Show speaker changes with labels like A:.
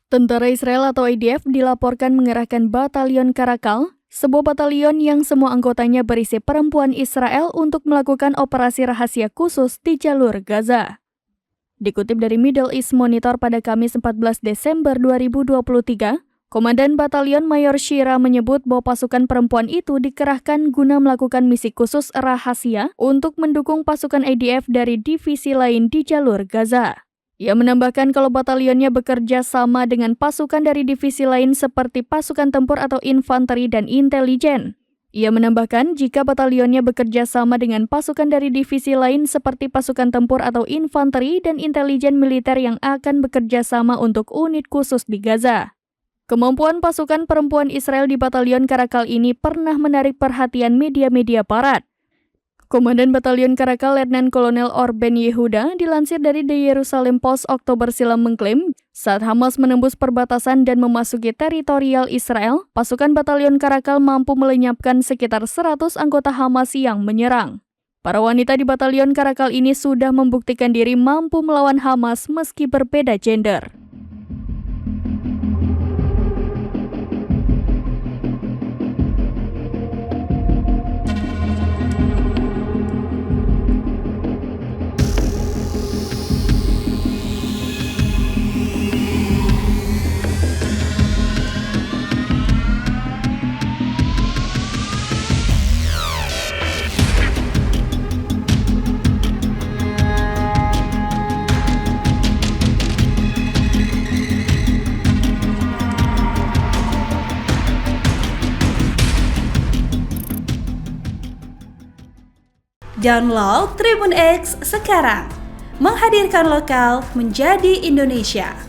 A: Tentara Israel atau IDF dilaporkan mengerahkan batalion Karakal, sebuah batalion yang semua anggotanya berisi perempuan Israel untuk melakukan operasi rahasia khusus di jalur Gaza. Dikutip dari Middle East Monitor pada Kamis 14 Desember 2023, Komandan Batalion Mayor Shira menyebut bahwa pasukan perempuan itu dikerahkan guna melakukan misi khusus rahasia untuk mendukung pasukan IDF dari divisi lain di jalur Gaza. Ia menambahkan kalau batalionnya bekerja sama dengan pasukan dari divisi lain seperti pasukan tempur atau infanteri dan intelijen. Ia menambahkan jika batalionnya bekerja sama dengan pasukan dari divisi lain seperti pasukan tempur atau infanteri dan intelijen militer yang akan bekerja sama untuk unit khusus di Gaza. Kemampuan pasukan perempuan Israel di batalion Karakal ini pernah menarik perhatian media-media barat. Komandan Batalion Karakal Letnan Kolonel Orben Yehuda dilansir dari The Jerusalem Post Oktober silam mengklaim, saat Hamas menembus perbatasan dan memasuki teritorial Israel, pasukan Batalion Karakal mampu melenyapkan sekitar 100 anggota Hamas yang menyerang. Para wanita di Batalion Karakal ini sudah membuktikan diri mampu melawan Hamas meski berbeda gender.
B: Download Tribun X sekarang, menghadirkan lokal menjadi Indonesia.